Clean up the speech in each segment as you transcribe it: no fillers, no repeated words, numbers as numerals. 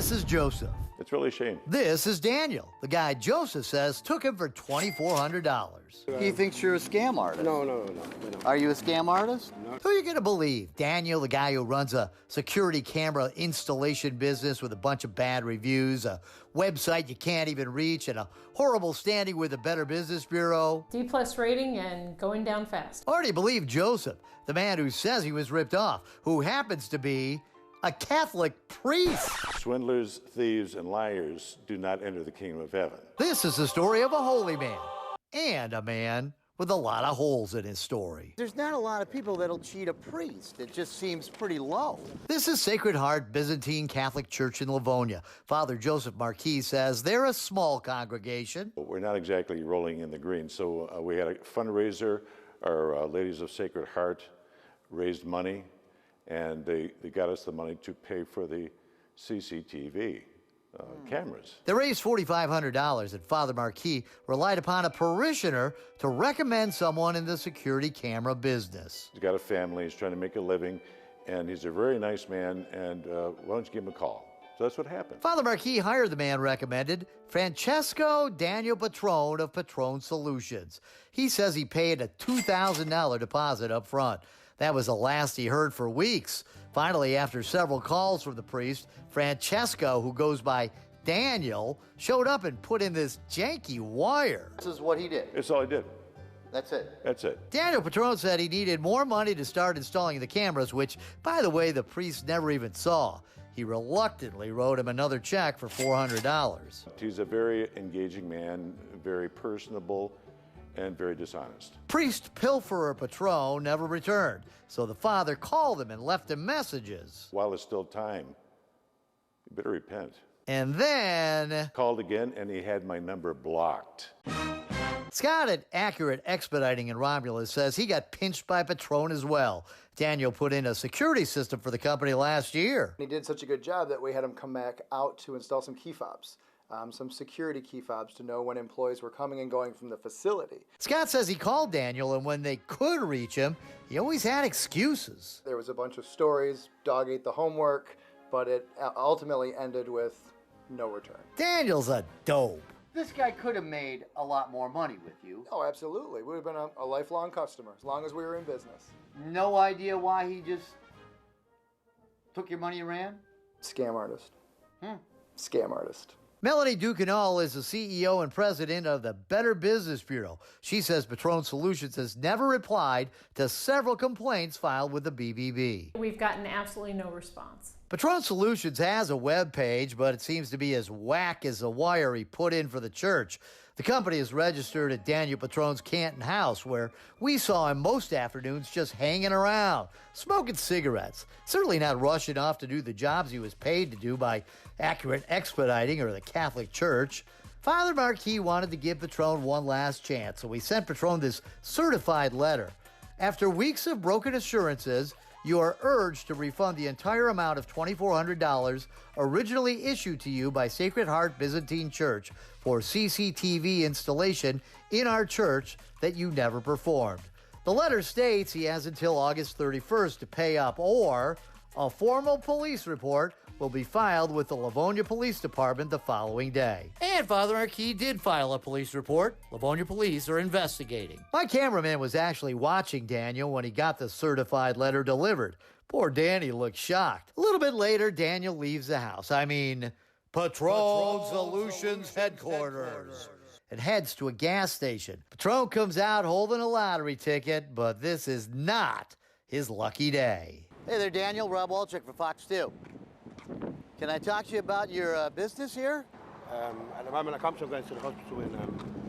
This is Joseph. It's really a shame. This is Daniel. The guy Joseph says took him for $2,400. He thinks you're a scam artist. No. Are you a scam artist? No. Who are you going to believe? Daniel, the guy who runs a security camera installation business with a bunch of bad reviews, a website you can't even reach, and a horrible standing with the Better Business Bureau? D+ rating and going down fast. Or do you believe Joseph, the man who says he was ripped off, who happens to be a Catholic priest? Swindlers, thieves, and liars do not enter the kingdom of heaven. This is the story of a holy man and a man with a lot of holes in his story. There's not a lot of people that'll cheat a priest. It just seems pretty low. This is Sacred Heart Byzantine Catholic Church in Livonia. Father Joseph Marquis says they're a small congregation. But we're not exactly rolling in the green. So we had a fundraiser. Our Ladies of Sacred Heart raised money, and they got us the money to pay for the CCTV cameras. They raised $4,500, and Father Marquis relied upon a parishioner to recommend someone in the security camera business. He's got a family, he's trying to make a living, and he's a very nice man, and why don't you give him a call? So that's what happened. Father Marquis hired the man recommended, Francesco Daniel Patron of Patron Solutions. He says he paid a $2,000 deposit up front. That was the last he heard for weeks. Finally, after several calls from the priest, Francesco, who goes by Daniel, showed up and put in this janky wire. This is what he did. That's all I did. That's it. That's it. Daniel Patron said he needed more money to start installing the cameras, which, by the way, the priest never even saw. He reluctantly wrote him another check for $400. He's a very engaging man, very personable, and very dishonest. Priest pilferer Patron never returned, so the father called him and left him messages. While it's still time, you better repent. And then Called again, and he had my number blocked. Scott at Accurate Expediting in Romulus says he got pinched by Patron as well. Daniel put in a security system for the company last year. He did such a good job that we had him come back out to install some key fobs. Some security key fobs to know when employees were coming and going from the facility. Scott says he called Daniel, and when they could reach him, he always had excuses. There was a bunch of stories, dog ate the homework, but it ultimately ended with no return. Daniel's a dope. This guy could have made a lot more money with you. Oh, absolutely. We would have been a lifelong customer as long as we were in business. No idea why he just took your money and ran? Scam artist. Scam artist. Melanie Ducanal is the CEO and president of the Better Business Bureau. She says Patron Solutions has never replied to several complaints filed with the BBB. We've gotten absolutely no response. Patron Solutions has a web page, but it seems to be as whack as the wire he put in for the church. The company is registered at Daniel Patron's Canton house, where we saw him most afternoons just hanging around, smoking cigarettes. Certainly not rushing off to do the jobs he was paid to do by Accurate Expediting or the Catholic Church. Father Marquis wanted to give Patron one last chance, so we sent Patron this certified letter. After weeks of broken assurances, you are urged to refund the entire amount of $2,400 originally issued to you by Sacred Heart Byzantine Church for CCTV installation in our church that you never performed. The letter states he has until August 31st to pay up, or a formal police report will be filed with the Livonia Police Department the following day. And Father Marquis did file a police report. Livonia police are investigating. My cameraman was actually watching Daniel when he got the certified letter delivered. Poor Danny looked shocked. A little bit later, Daniel leaves the house. Patron Solutions headquarters. And heads to a gas station. Patron comes out holding a lottery ticket, but this is not his lucky day. Hey there, Daniel. Rob Wolchek for Fox 2. Can I talk to you about your business here? At the moment, I come to going to the hospital and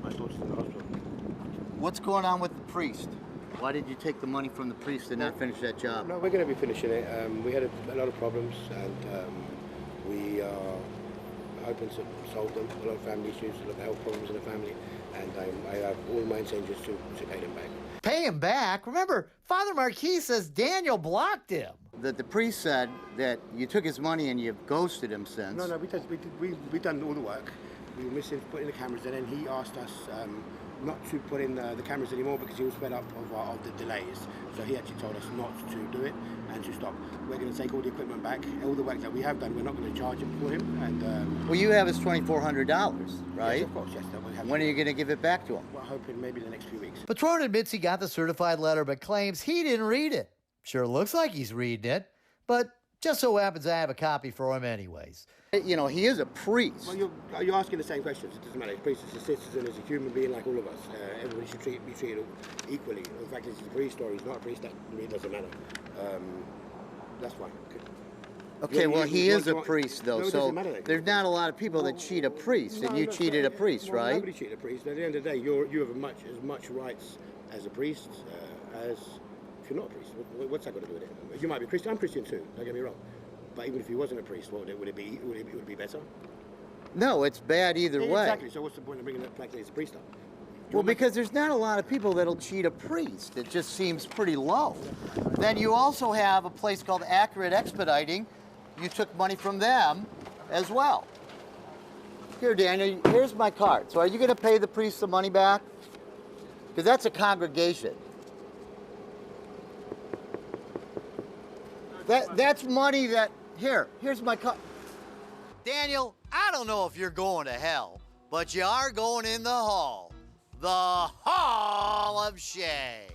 my daughter's in the hospital. What's going on with the priest? Why did you take the money from the priest and not finish that job? No, we're going to be finishing it. We had a lot of problems and we are hoping to solve them. A lot of family issues, a lot of health problems in the family, and I have all my intentions to pay them back. Pay him back? Remember, Father Marquis says Daniel blocked him. The priest said that you took his money and you've ghosted him since. No, we done all the work. We were missing putting the cameras in, and he asked us not to put in the cameras anymore because he was fed up of the delays. So he actually told us not to do it and to stop. We're going to take all the equipment back. All the work that we have done, we're not going to charge him for him. And Well, you have his $2,400, right? yes, of course, yes. That we have When are you going to give it back to him? We're hoping maybe the next few weeks. Patron admits he got the certified letter, but claims he didn't read it. Sure looks like he's reading it, but just so happens I have a copy for him anyways. You know, he is a priest. Well, you're asking the same questions. It doesn't matter. He's a priest, he's a citizen, he's a human being like all of us. Everybody should be treated equally. In fact, if he's a priest or he's not a priest, that really doesn't matter. That's fine. Okay, well, he is a you're- priest, though, No, it so doesn't matter then. there's not a lot of people that cheat a priest, and you No, cheated a priest, well, right? Nobody cheated a priest. At the end of the day, you have as much rights as a priest as if you're not a priest. What's that got to do with it? You might be Christian. I'm Christian too. Don't get me wrong. But even if he wasn't a priest, would it be better? No, it's bad either way. Exactly. So what's the point of bringing the fact that he's a priest up? Well, because there's not a lot of people that'll cheat a priest. It just seems pretty low. Then you also have a place called Accurate Expediting. You took money from them as well. Here, Daniel, here's my card. So are you going to pay the priest the money back? Because that's a congregation. That's money that, here's my card. Daniel, I don't know if you're going to hell, but you are going in the hall. The Hall of Shame.